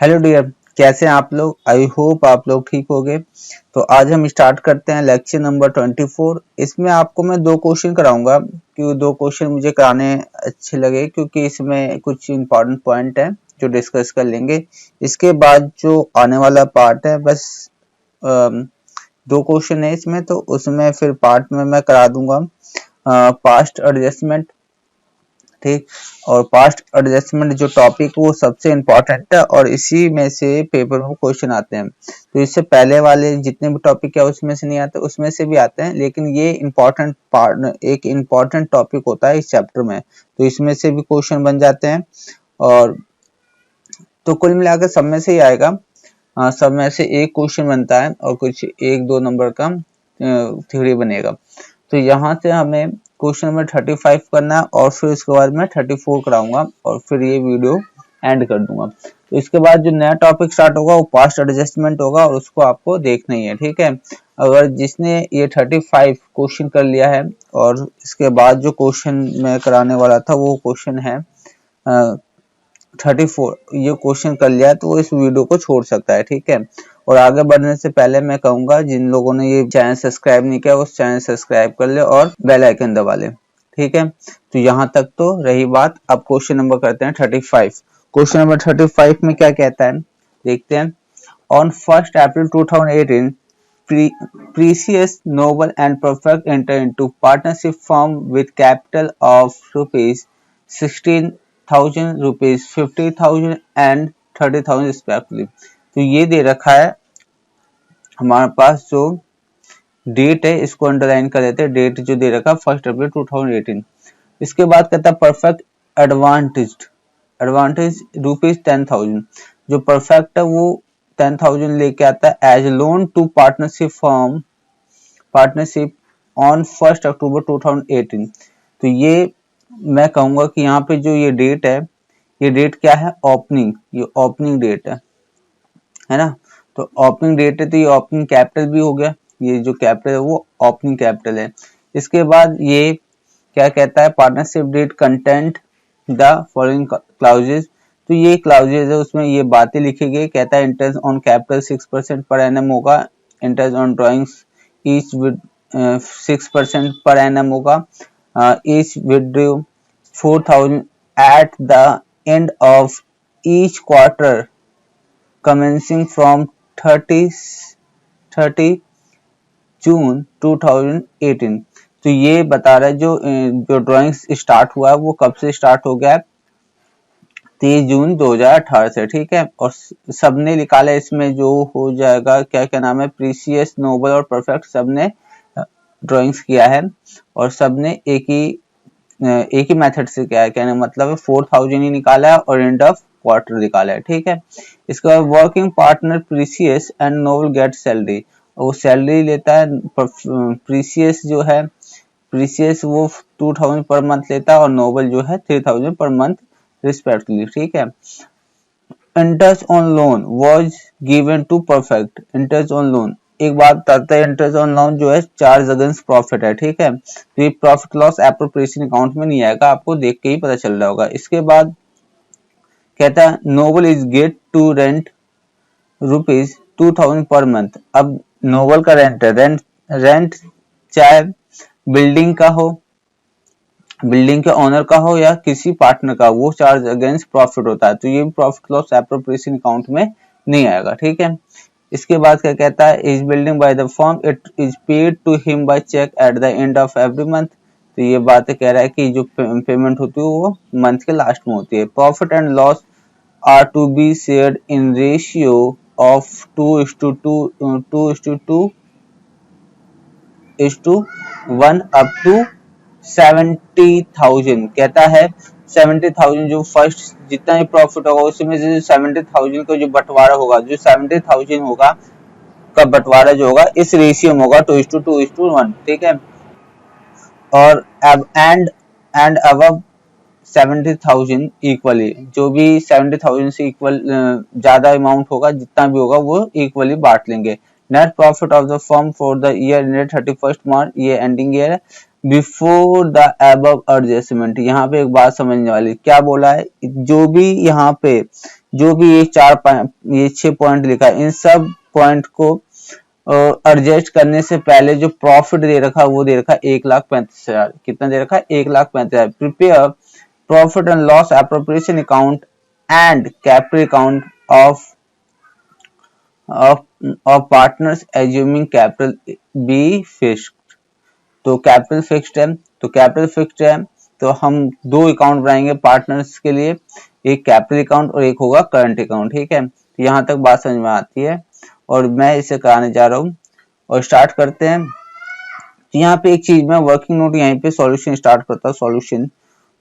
Hello dear, कैसे हैं आप लोग। आई होप आप लोग ठीक होंगे। तो आज हम स्टार्ट करते हैं लेक्चर नंबर 24। इसमें आपको मैं दो क्वेश्चन कराऊंगा, क्योंकि दो क्वेश्चन मुझे कराने अच्छे लगे, क्योंकि इसमें कुछ इंपॉर्टेंट पॉइंट है जो डिस्कस कर लेंगे। इसके बाद जो आने वाला पार्ट है, बस दो क्वेश्चन है इसमें, तो उसमें फिर पार्ट में मैं करा दूंगा पास्ट एडजस्टमेंट। ठीक, और पास्ट एडजस्टमेंट जो टॉपिक वो सबसे इम्पोर्टेंट है और इसी में से पेपर में क्वेश्चन आते हैं। तो इससे पहले वाले जितने भी टॉपिक है उसमें से नहीं आते, उसमें से भी आते हैं, लेकिन ये इम्पोर्टेंट पार्ट, एक इम्पोर्टेंट टॉपिक होता है इस चैप्टर में, तो इसमें से भी क्वेश्चन बन जाते हैं। और तो कुल मिलाकर सब में से ही आएगा। सब में से एक क्वेश्चन बनता है और कुछ एक दो नंबर का थ्योरी बनेगा। तो यहाँ से हमें क्वेश्चन नंबर 35 करना है और फिर उसके बाद मैं 34 कराऊंगा और फिर ये वीडियो एंड कर दूंगा। तो इसके बाद जो नया टॉपिक स्टार्ट होगा वो पास्ट एडजस्टमेंट होगा और उसको आपको देखना ही है। ठीक है, अगर जिसने ये 35 क्वेश्चन कर लिया है और इसके बाद जो क्वेश्चन मैं कराने वाला था वो क्वेश्चन है 34, ये क्वेश्चन कर लिया तो वो इस वीडियो को छोड़ सकता है। ठीक है, और आगे बढ़ने से पहले मैं कहूंगा जिन लोगों ने ये चैनल सब्सक्राइब नहीं किया उस चैनल सब्सक्राइब कर ले और बेल आइकन दबा ले। ठीक है, तो यहाँ तक तो रही बात। अब क्वेश्चन नंबर करते हैं 35। क्वेश्चन नंबर 35 में क्या कहता है, देखते हैं। On 1 April 2018 Precious, Noble and Perfect entered into partnership firm with capital of rupees 16,000, rupees 50,000 and 30,000 respectively। तो ये दे रखा है हमारे पास, जो डेट है इसको अंडरलाइन कर देते हैं। डेट जो दे रखा है 1 अप्रैल 2018। इसके बाद कहता है परफेक्ट एडवांटेज रुपीज 10,000। जो परफेक्ट है वो 10,000 लेके आता है as loan to partnership on 1 October 2018। तो ये मैं कहूंगा कि यहाँ पे जो ये डेट है, ये डेट क्या है, ओपनिंग, ये ओपनिंग डेट है ना। तो ओपनिंग डेट है तो ये ओपनिंग कैपिटल भी हो गया, ये जो कैपिटल है वो ओपनिंग कैपिटल है। इसके बाद ये क्या कहता है, partnership deed content the following clauses. तो ये क्लाउजेज है, उसमें ये बातें लिखी गई। कहता है इंटरेस्ट ऑन कैपिटल 6% पर एनम होगा, interest on drawings each with 6% पर एनम होगा, each withdraw 4,000 at the end of each quarter commencing from 30 June 2018। तो ये बता रहा है जो ड्राइंग्स स्टार्ट हुआ है वो कब से स्टार्ट हो गया है, 30 जून 2018 से। ठीक है, और सबने निकाला इसमें जो हो जाएगा, क्या क्या नाम है, प्रीसियस, नोबल और परफेक्ट, सबने ड्राइंग्स किया है और सबने एक ही मेथड से किया है। कहने मतलब है 4,000 ही निकाला है और एंड ऑफ क्वार्टर निकाला है। ठीक है, इसके बाद working partner Precious and Noble get salary, वो सैलरी लेता है। प्रीसियस जो है, प्रीसियस वो 2,000 पर मंथ लेता है और नोबल जो है 3,000 पर मंथ रिस्पेक्टिवली। ठीक है, interest on loan was given to perfect. Interest on loan, एक बात बताते हैं, इंटरेस्ट ऑन लोन जो है चार्ज अगेंस्ट प्रॉफिट है। ठीक है, तो ये प्रॉफिट लॉस एप्रोप्रिएशन अकाउंट में नहीं आएगा, आपको देख के ही पता चल रहा होगा। इसके बाद कहता है Noble is get to rent rupees 2,000 per month. अब नोबल का रेंट है, रेंट चाहे बिल्डिंग का हो, बिल्डिंग के ओनर का हो या किसी पार्टनर का, वो चार्ज अगेंस्ट प्रॉफिट होता है, तो ये प्रॉफिट लॉस एप्रोप्रिएशन अकाउंट में नहीं आएगा। ठीक है, इसके बाद क्या कहता है, is building by the firm it is paid to him by cheque at the end of every month. तो ये बात कह रहा है कि जो पेमेंट होती है वो मंथ के लास्ट में होती है। Profit and loss are to be shared in ratio of 2:1 up to 70,000। कहता है 70,000 जो फर्स्ट जितना ही प्रॉफिट होगा उसमें से 70,000 का जो बंटवारा होगा, जो 70,000 होगा का बंटवारा जो होगा इस रेशियो में होगा 2:1। ठीक है, और अब एंड अबव 70,000 इक्वली, जो भी 70,000 से इक्वल ज्यादा अमाउंट होगा, जितना भी होगा वो इक्वली बांट लेंगे। Net profit of the firm for the year ended 31 मार्च, ये एंडिंग ईयर है, बिफोर द अबव एडजस्टमेंट। यहाँ पे एक बात समझने वाली, क्या बोला है, जो भी यहाँ पे जो भी ये 6 पॉइंट लिखा है, इन सब पॉइंट को एडजस्ट करने से पहले जो प्रॉफिट दे रखा है वो दे रखा है 1,35,000। कितना दे रखा है? 1,35,000। Prepare profit and loss appropriation account and capital account of partners assuming capital be fixed. तो कैपिटल फिक्स्ड है, तो हम दो अकाउंट बनाएंगे पार्टनर्स के लिए, एक कैपिटल अकाउंट और एक होगा करंट अकाउंट। ठीक है, तो यहाँ तक बात समझ में आती है और मैं इसे कराने जा रहा हूँ और स्टार्ट करते हैं। तो यहाँ पे एक चीज, मैं वर्किंग नोट यहीं पे सॉल्यूशन स्टार्ट करता हूँ। सॉल्यूशन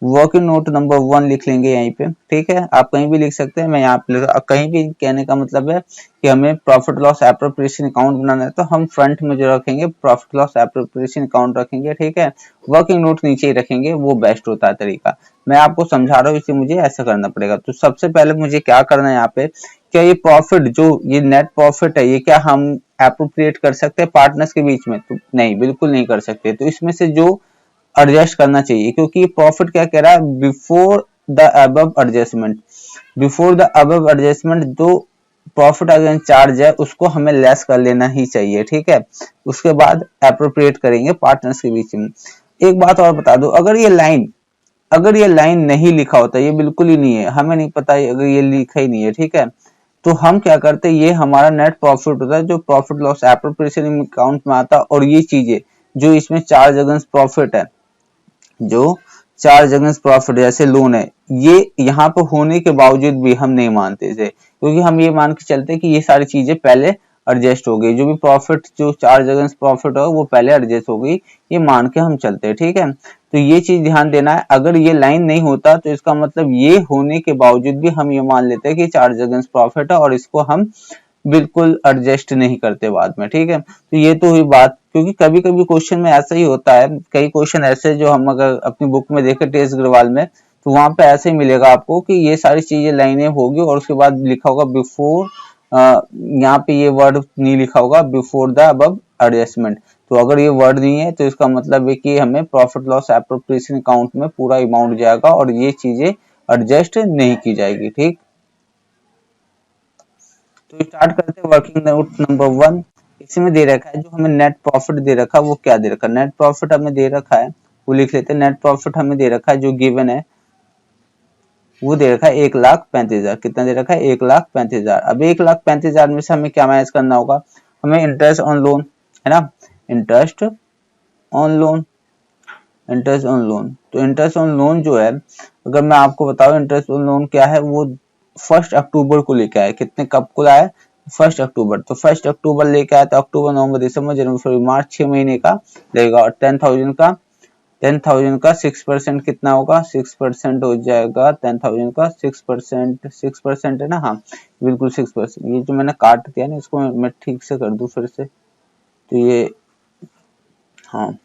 वर्किंग नोट नंबर 1 लिख लेंगे यहीं पे। ठीक है, आप कहीं भी लिख सकते हैं, मैं यहाँ पे कहीं भी कहने का मतलब है कि हमें प्रॉफिट लॉस एप्रोप्रिएशन अकाउंट बनाना है तो हम फ्रंट में जो रखेंगे प्रॉफिट लॉस एप्रोप्रिएशन अकाउंट रखेंगे। ठीक है, वर्किंग नोट नीचे ही रखेंगे, वो बेस्ट होता है तरीका। मैं आपको समझा रहा हूँ, इसलिए मुझे ऐसा करना पड़ेगा। तो सबसे पहले मुझे क्या करना है यहाँ पे, क्या ये प्रॉफिट जो ये नेट प्रॉफिट है ये क्या हम एप्रोप्रिएट कर सकते हैं पार्टनर्स के बीच में? तो नहीं, बिल्कुल नहीं कर सकते। तो इसमें से जो एडजस्ट करना चाहिए, क्योंकि प्रॉफिट क्या कह रहा है, before the above adjustment. Before the above adjustment जो प्रॉफिट अगेंस्ट चार्ज है उसको हमें लेस कर लेना ही चाहिए। ठीक है, उसके बाद एप्रोप्रिएट करेंगे पार्टनर्स के बीच में। एक बात और बता दो, अगर ये लाइन नहीं लिखा होता, ये बिल्कुल ही नहीं है, हमें नहीं पता अगर ये लिखा ही नहीं है, ठीक है, तो हम क्या करते, ये हमारा नेट प्रॉफिट होता है जो प्रॉफिट लॉस एप्रोप्रिएशन अकाउंट में आता है। और ये चीजें जो इसमें चार्ज अगेंस्ट प्रॉफिट है, जो चार्ज अगेंस्ट प्रॉफिट जैसे लोन है, ये यहाँ पे होने के बावजूद भी हम नहीं मानते इसे, क्योंकि हम ये मान के चलते कि ये सारी चीजें पहले एडजस्ट हो गई, जो भी प्रॉफिट जो चार्ज अगेंस्ट प्रॉफिट हो वो पहले एडजस्ट हो गई, ये मान के हम चलते हैं। ठीक है, तो ये चीज ध्यान देना है। अगर ये लाइन नहीं होता तो इसका मतलब ये होने के बावजूद भी हम ये मान लेते हैं कि चार्ज अगेंस्ट प्रॉफिट है और इसको हम बिल्कुल एडजस्ट नहीं करते बाद में। ठीक है, तो ये तो हुई बात, क्योंकि कभी कभी क्वेश्चन में ऐसा ही होता है, कई क्वेश्चन ऐसे जो हम अगर अपनी बुक में देखें टेस्ट अग्रवाल में, तो वहां पे ऐसे ही मिलेगा आपको कि ये सारी चीजें लाइनें होगी और उसके बाद लिखा होगा बिफोर, यहाँ पे ये वर्ड नहीं लिखा होगा बिफोर द अबव एडजस्टमेंट। तो अगर ये वर्ड नहीं है तो इसका मतलब है कि हमें प्रॉफिट लॉस एप्रोप्रिएशन अकाउंट में पूरा अमाउंट जाएगा और ये चीजें एडजस्ट नहीं की जाएगी। ठीक, तो स्टार्ट करते हैं वर्किंग नोट नंबर 1। इसमें दे रखा है जो हमें नेट प्रॉफिट दे रखा है वो क्या दे रखा है, नेट प्रॉफिट हमें दे रखा है वो लिख लेते हैं। नेट प्रॉफिट हमें दे रखा है जो गिवन है वो दे रखा है 1,35,000। कितना दे रखा है? 1,35,000। अब 1,35,000 में से हमें क्या मैनेज करना होगा, हमें इंटरेस्ट ऑन लोन है ना, interest on loan, interest on loan. तो इंटरेस्ट ऑन लोन जो है, अगर मैं आपको बताऊं इंटरेस्ट ऑन लोन क्या है, वो 1 अक्टूबर को लेके आए। कितने कब को आए? 1 अक्टूबर। तो 1 अक्टूबर लेके आया तो अक्टूबर नवंबर दिसंबर जनवरी फरवरी मार्च 6 महीने का लगेगा। और 10,000 का 6% कितना होगा? 6% हो जाएगा 10,000 का 6%, 6% है ना, हाँ बिल्कुल 6%। ये जो मैंने काट दिया ना इसको मैं ठीक से कर दूं फिर से, तो ये हाँ,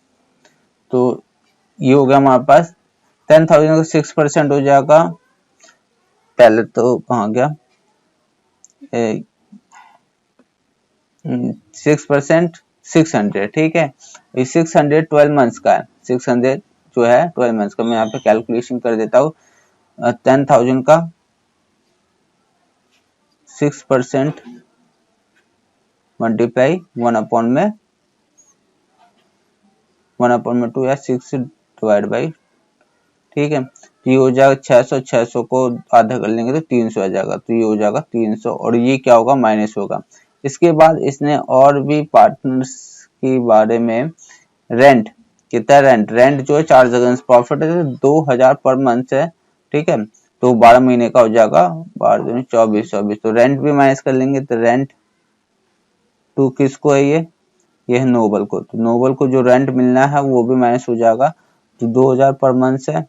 तो ये हो गया हमारे पास 10,000 का 6% हो जाएगा। पहले तो कहाँ गया, 6% 600। ठीक है, 600 12 मंथ्स का है, 600 जो है 12 मंथ्स का। मैं यहाँ पे कैलकुलेशन कर देता हूँ। 10,000 का 6% मल्टीप्लाई 1/2 या 6 डिवाइड बाई, ठीक है, तो ये हो जाएगा 600, 600 को आधा कर लेंगे तो 300 आ जाएगा। तो ये हो जाएगा 300 और ये क्या होगा? माइनस होगा। इसके बाद इसने और भी पार्टनर्स के बारे में, रेंट कितना, रेंट जो है चार्ज अगेंस्ट प्रॉफिट है 2,000 पर मंथ है। ठीक है, तो 12 महीने का हो जाएगा, 12 24 24। तो रेंट भी माइनस कर लेंगे, तो रेंट टू किसको है, ये है नोबल को। तो नोबल को जो रेंट मिलना है वो भी माइनस हो जाएगा। तो 2,000 पर मंथ है,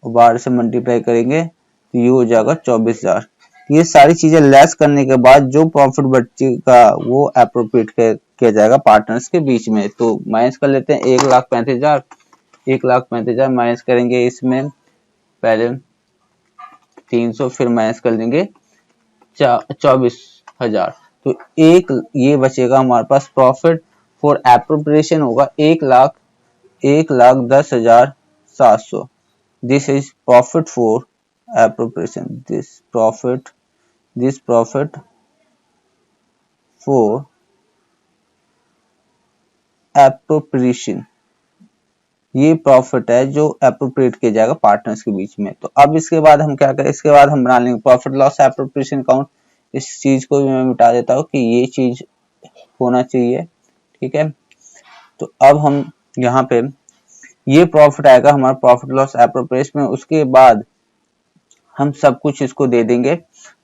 12 से मल्टीप्लाई करेंगे तो ये हो जाएगा 24,000। ये सारी चीजें लेस करने के बाद जो प्रॉफिट बचेगा वो एप्रोप्रिएट किया जाएगा पार्टनर्स के बीच में। तो माइनस कर लेते हैं 1,35,000, 1,35,000 माइनस करेंगे इसमें पहले 300, फिर माइनस कर देंगे 24,000। तो एक ये बचेगा हमारे पास प्रॉफिट फॉर एप्रोप्रिएशन होगा 1,10,700। This is profit for appropriation, this profit for appropriation, ये प्रॉफिट है जो अप्रोप्रिएट किया जाएगा पार्टनर्स के बीच में। तो अब इसके बाद हम क्या करें, इसके बाद हम बना लेंगे प्रॉफिट लॉस एप्रोप्रिएशन अकाउंट। इस चीज को भी मैं मिटा देता हूँ कि ये चीज होना चाहिए, ठीक है। तो अब हम यहाँ पे ये प्रॉफिट आएगा हमारा प्रॉफिट लॉस एप्रोप्रिएशन में। उसके बाद हम सब कुछ इसको दे देंगे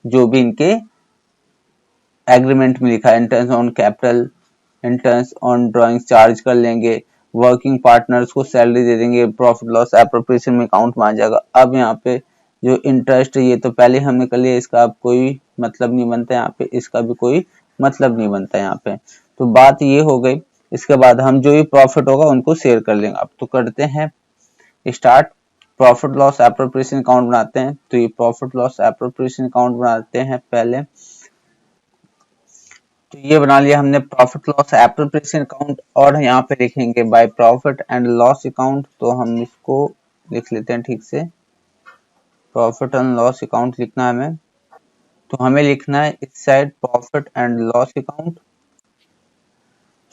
जो भी इनके एग्रीमेंट में लिखा है, interest on capital, interest on drawing charge कर लेंगे, वर्किंग पार्टनर्स को सैलरी दे देंगे, प्रॉफिट लॉस एप्रोप्रिएशन में अकाउंट में आ जाएगा। अब यहाँ पे जो इंटरेस्ट है ये तो पहले हमने कर लिया, इसका अब कोई मतलब नहीं बनता यहाँ पे, इसका भी कोई मतलब नहीं बनता यहाँ पे। तो बात ये हो गई। इसके बाद हम जो भी प्रॉफिट होगा उनको शेयर कर लेंगे। अब तो करते हैं start. Profit loss appropriation account बनाते हैं। तो ये प्रॉफिट लॉस एप्रोप्रिएशन अकाउंट बनाते हैं पहले। तो ये बना लिया हमने प्रॉफिट लॉस एप्रोप्रिएशन अकाउंट, और यहाँ पे लिखेंगे by profit and loss account. तो हम इसको लिख लेते हैं ठीक से, प्रॉफिट एंड लॉस अकाउंट लिखना है हमें। तो हमें लिखना है इस side profit and loss account.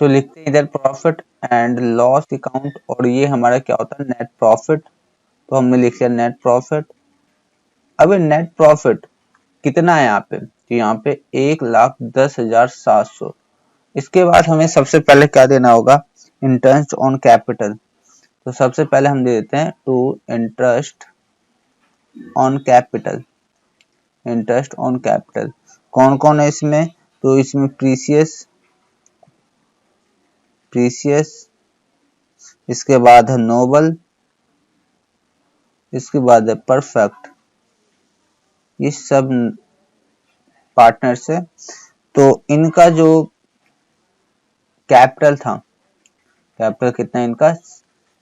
तो लिखते हैं इधर प्रॉफिट एंड लॉस अकाउंट, और ये हमारा क्या होता है नेट प्रॉफिट। तो हमने लिख लिया नेट प्रॉफिट। अब नेट प्रॉफिट कितना है यहाँ पे, तो यहाँ पे 1,10,700। इसके बाद हमें सबसे पहले क्या देना होगा, इंटरेस्ट ऑन कैपिटल। तो सबसे पहले हम दे देते हैं to interest on capital, interest on capital. कौन कौन है इसमें, तो इसमें प्रीसियस, इसके बाद है नोबल, इसके बाद है परफेक्ट। ये सब पार्टनर्स है। तो इनका जो कैपिटल था, कैपिटल कितना है इनका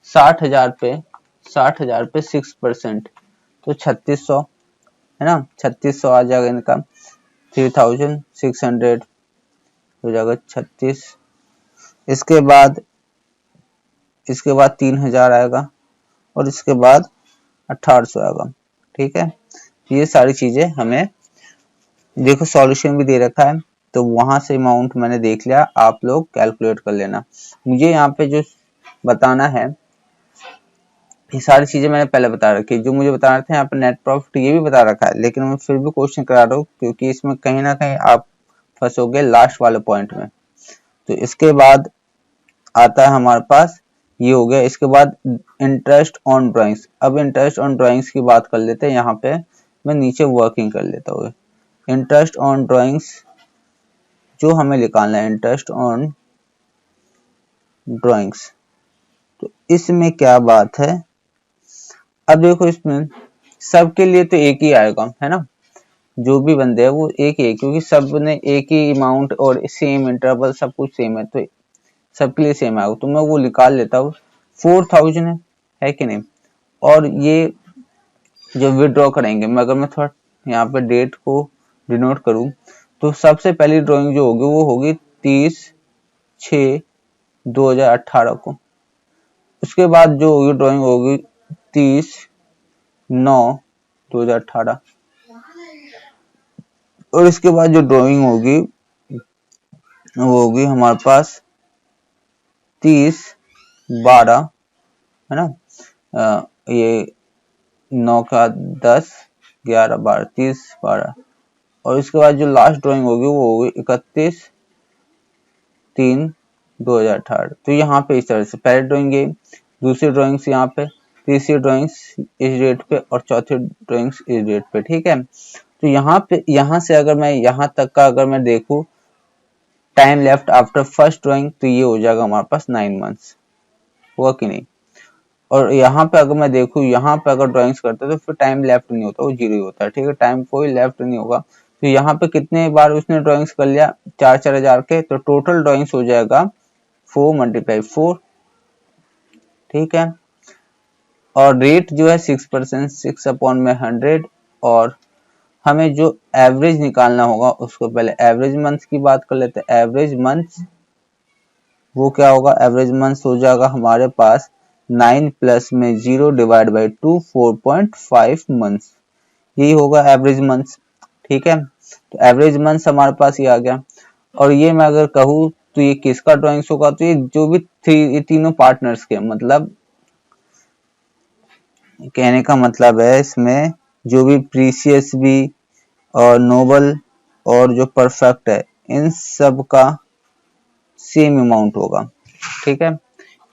60,000 पे 6%, तो 3600 है ना, 3600 आ जाएगा इनका। 3,600 हो जाएगा 36। इसके बाद 3,000 आएगा, और इसके बाद 1,800 आएगा, ठीक है। ये सारी चीजें हमें देखो सॉल्यूशन भी दे रखा है, तो वहां से अमाउंट मैंने देख लिया, आप लोग कैलकुलेट कर लेना। मुझे यहाँ पे जो बताना है ये सारी चीजें मैंने पहले बता रखी है, जो मुझे बता रहे थे यहाँ पे नेट प्रॉफिट ये भी बता रखा है, लेकिन मैं फिर भी क्वेश्चन करा रहा हूँ क्योंकि इसमें कहीं ना कहीं आप फंसोगे लास्ट वाले पॉइंट में। तो इसके बाद आता है हमारे पास, ये हो गया। इसके बाद इंटरेस्ट ऑन ड्राइंग्स। अब इंटरेस्ट ऑन ड्राइंग्स की बात कर लेते हैं। यहाँ पे मैं नीचे वर्किंग कर लेता हूँ। इंटरेस्ट ऑन ड्राइंग्स जो हमें निकालना है, इंटरेस्ट ऑन ड्राइंग्स। तो इसमें क्या बात है, अब देखो इसमें सबके लिए तो एक ही आएगा, है ना, जो भी बंदे हैं वो एक ही, क्योंकि सब ने एक ही अमाउंट और सेम इंटरवल सब कुछ सेम है, तो सबके लिए सेम आएगा। तो मैं वो निकाल लेता हूँ। 4,000 है कि नहीं। और ये जो विड्रॉ करेंगे, मैं अगर मैं थोड़ा यहाँ पे डेट को डिनोट करूँ, तो सबसे पहली ड्राइंग जो होगी वो होगी 30/6/2018 को। उसके बाद जो होगी ड्राइंग होगी 30/9/2018, और इसके बाद जो ड्राइंग होगी वो होगी हमारे पास 30/12, है ना, ये 9 का 10 11 12 30/12। और इसके बाद जो लास्ट ड्राइंग होगी वो होगी 31/3/2018। तो यहाँ पे इस तरह से पहली ड्राइंग ये, दूसरी ड्राइंग्स यहाँ पे, तीसरी ड्राइंग्स इस डेट पे, और चौथी ड्राइंग्स इस डेट पे, ठीक है। तो यहाँ पे, यहाँ से अगर मैं यहाँ तक का अगर मैं देखूं time left after first drawing, तो ये हो जाएगा हमारे पास 9 मंथ्स, हुआ कि नहीं। और यहाँ पे अगर मैं देखूं, यहाँ पे अगर ड्राइंग्स करते तो फिर टाइम लेफ्ट नहीं होता, वो जीरो ही होता है, ठीक है, टाइम कोई लेफ्ट नहीं होगा। तो यहाँ पे कितने बार उसने ड्राइंग्स कर लिया, 4-4 हजार के, तो टोटल ड्राइंग्स हो जाएगा 4 × 4, ठीक है। और रेट जो है 6%, 6/100। और हमें जो एवरेज निकालना होगा, उसको पहले एवरेज मंथ की बात कर लेते हैं। एवरेज मंथ वो क्या होगा, एवरेज मंथ हो जाएगा हमारे पास 9 प्लस में 0 डिवाइड बाई 2 4.5 मंथ्स। यही होगा एवरेज मंथ्स। ठीक है, तो एवरेज मंथ्स हमारे पास ये आ गया। और ये मैं अगर कहूँ तो ये किसका ड्राइंग्स होगा, तो ये जो भी ये तीनों पार्टनर्स के, मतलब कहने का मतलब है इसमें जो भी प्रीसियस भी और नोबल और जो परफेक्ट है, इन सब का सेम अमाउंट होगा। ठीक है,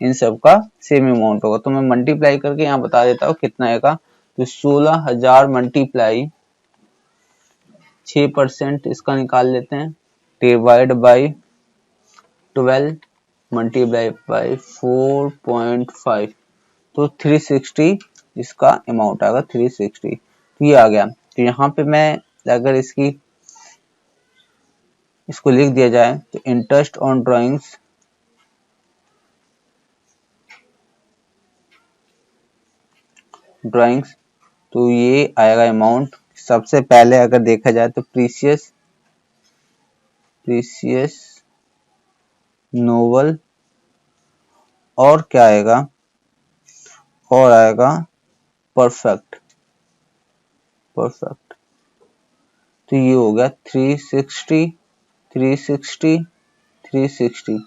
इन सब का सेम अमाउंट होगा। तो मैं मल्टीप्लाई करके यहाँ बता देता हूँ कितना आएगा। तो 16,000 मल्टीप्लाई 6% इसका निकाल लेते हैं, डिवाइड बाई 12 मल्टीप्लाई बाई 4.5, तो 360 इसका अमाउंट आएगा 360। तो ये आ गया। तो यहाँ पे मैं अगर इसको लिख दिया जाए तो इंटरेस्ट ऑन ड्राइंग्स, तो ये आएगा अमाउंट। सबसे पहले अगर देखा जाए तो प्रीसियस नोवल, और क्या आएगा, और आएगा परफेक्ट। तो ये हो गया 360 360 360।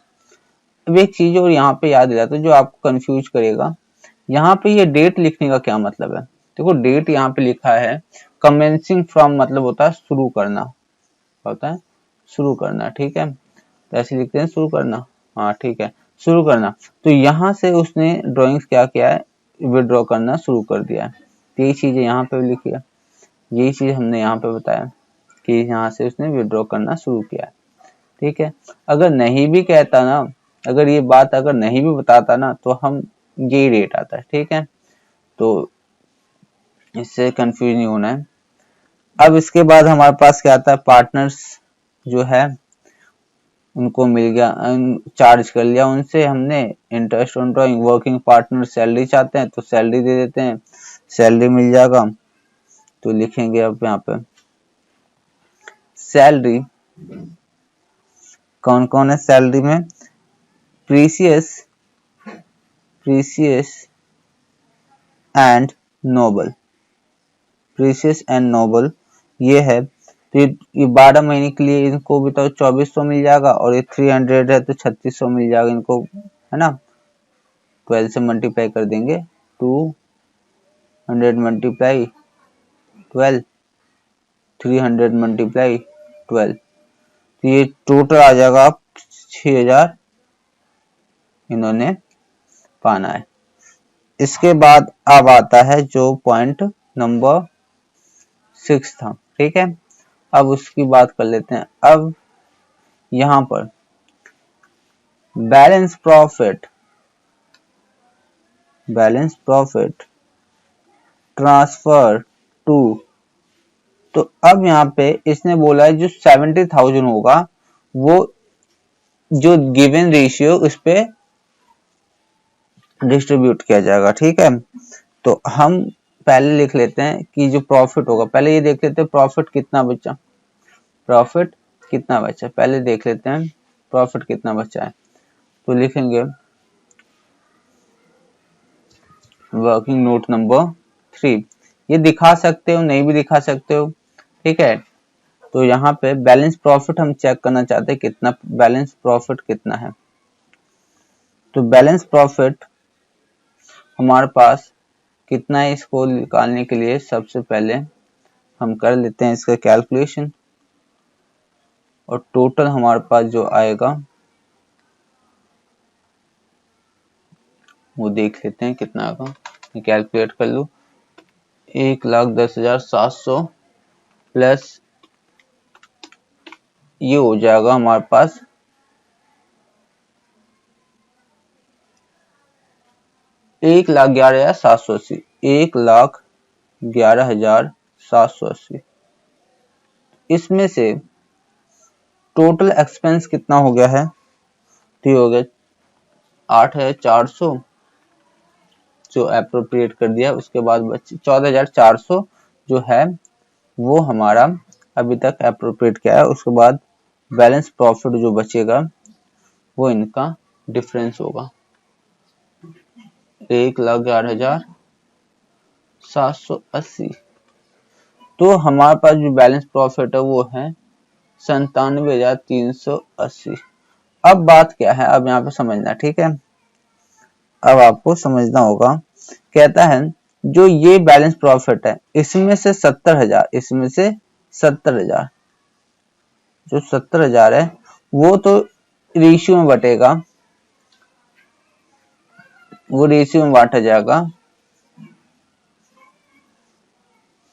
अब एक चीज और यहाँ पे याद दिलाता हूं जो आपको कंफ्यूज करेगा। यहाँ पे ये डेट लिखने का क्या मतलब है। देखो डेट यहाँ पे लिखा है कमेंसिंग फ्रॉम, मतलब होता है शुरू करना, होता है शुरू करना। ठीक है, तो ऐसे लिखते हैं शुरू करना। हाँ ठीक है, शुरू करना। तो यहाँ से उसने ड्राइंग्स क्या किया है, विड्रॉ करना शुरू कर दिया है। तो यही चीज यहाँ पे लिखी है, यही चीज हमने यहाँ पे बताया कि यहाँ से उसने विड्रॉ करना शुरू किया है। ठीक है, अगर नहीं भी कहता ना, अगर ये बात अगर नहीं भी बताता ना, तो हम यही रेट आता है। ठीक है, तो इससे कंफ्यूज नहीं होना है। अब इसके बाद हमारे पास क्या आता है, पार्टनर्स जो है उनको मिल गया, चार्ज कर लिया उनसे हमने interest on drawing. Working partner salary चाहते हैं तो सैलरी दे देते हैं, सैलरी मिल जाएगा। तो लिखेंगे अब यहाँ पे सैलरी, कौन कौन है सैलरी में, Precious and Noble, Precious and Noble ये है। तो ये 12 महीने के लिए इनको भी तो 2400 मिल जाएगा, और ये 300 है तो 3600 मिल जाएगा इनको, है ना। 12 से मल्टीप्लाई कर देंगे, 200 मल्टीप्लाई 12, 300 मल्टीप्लाई 12, तो ये टोटल आ जाएगा 6000 इन्होंने पाना है। इसके बाद अब आता है जो पॉइंट नंबर 6 था। ठीक है, अब उसकी बात कर लेते हैं। अब यहाँ पर बैलेंस प्रॉफिट ट्रांसफर टू, तो अब यहाँ पे इसने बोला है जो 70,000 होगा वो जो गिवन रेशियो उस पे डिस्ट्रीब्यूट किया जाएगा। ठीक है, तो हम पहले लिख लेते हैं कि जो प्रॉफिट होगा, पहले ये देख लेते हैं प्रॉफिट कितना बचा, पहले देख लेते हैं प्रॉफिट कितना बचा है। तो लिखेंगे वर्किंग नोट नंबर 3, ये दिखा सकते हो नहीं भी दिखा सकते हो। ठीक है, तो यहाँ पे बैलेंस प्रॉफिट हम चेक करना चाहते हैं कितना बैलेंस प्रॉफिट कितना है। तो बैलेंस प्रॉफिट हमारे पास कितना है, इसको निकालने के लिए सबसे पहले हम कर लेते हैं इसका कैलकुलेशन, और टोटल हमारे पास जो आएगा वो देख लेते हैं कितना आएगा। कैलकुलेट कर लूं, 1,10,700 प्लस ये हो जाएगा हमारे पास 1,11,780, 1,11,780। इसमें से टोटल एक्सपेंस कितना हो गया है, तो ये हो गया 8,400 जो अप्रोप्रिएट कर दिया। उसके बाद बचे 14,400 जो है वो हमारा अभी तक अप्रोप्रिएट किया है। उसके बाद बैलेंस प्रॉफिट जो बचेगा वो इनका डिफरेंस होगा, 1,11,780। तो हमारे पास जो बैलेंस प्रॉफिट है वो है 97,380। अब बात क्या है, अब यहाँ पे समझना, ठीक है, अब आपको समझना होगा। कहता है जो ये बैलेंस प्रॉफिट है इसमें से 70,000, इसमें से 70,000, जो 70,000 है वो तो रेशियो में बटेगा, वो रेशियो में बांटा जाएगा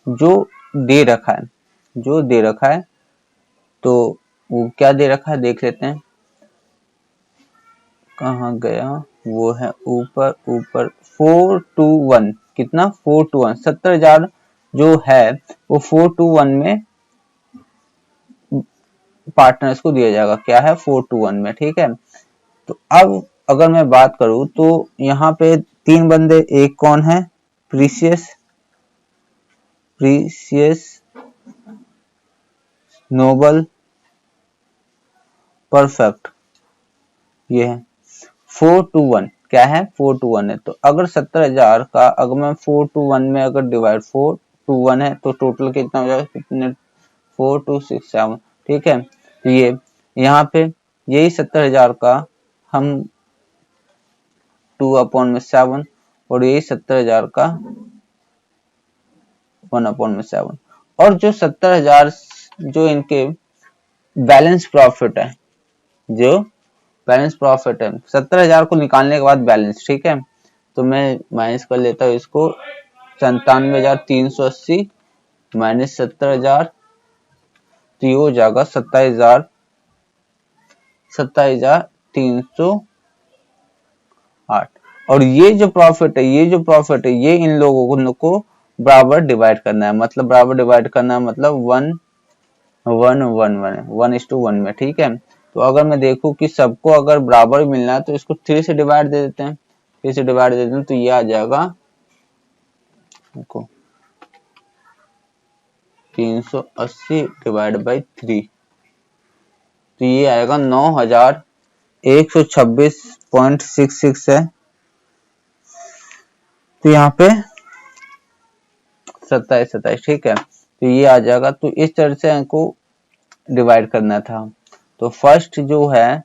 जो दे रखा है, जो दे रखा है। तो वो क्या दे रखा है देख लेते हैं, कहाँ गया, वो है ऊपर ऊपर 421, कितना 421, 70,000 जो है वो 421 में पार्टनर्स को दिया जाएगा, क्या है 421 में, ठीक है। तो अब अगर मैं बात करूं तो यहाँ पे 3 बंदे, एक कौन है, प्रीसियस, नोबल, परफेक्ट, ये है 421, क्या है 421 है। तो अगर 70,000 का अगर मैं 421 में अगर डिवाइड 421 है तो टोटल कितना हो जाएगा, कितने 4267, ठीक है। तो ये यहाँ पे यही 70,000 का हम 2/7 और यही 70,000 का 1/7, और जो 70,000 जो इनके बैलेंस प्रॉफिट है, जो बैलेंस प्रॉफिट है 70,000 को निकालने के बाद बैलेंस, ठीक है। तो मैं माइनस कर लेता हूँ इसको, 97,380 माइनस 70,000, तो ये हो जाएगा 27,308। और ये जो प्रॉफिट है, ये जो प्रॉफिट है, ये इन लोगों को बराबर डिवाइड करना है, मतलब बराबर डिवाइड करना है, मतलब 1:1 में, ठीक है। तो अगर मैं देखूं कि सबको अगर बराबर मिलना है तो इसको 3 से डिवाइड दे देते हैं, 3 से डिवाइड दे देते हैं, तो ये आ जाएगा देखो 380 डिवाइड बाई 3, तो ये आएगा 9,126.66 है। तो यहाँ पे 27, ठीक है, तो ये आ जाएगा। तो इस तरह से इनको डिवाइड करना था। तो फर्स्ट जो है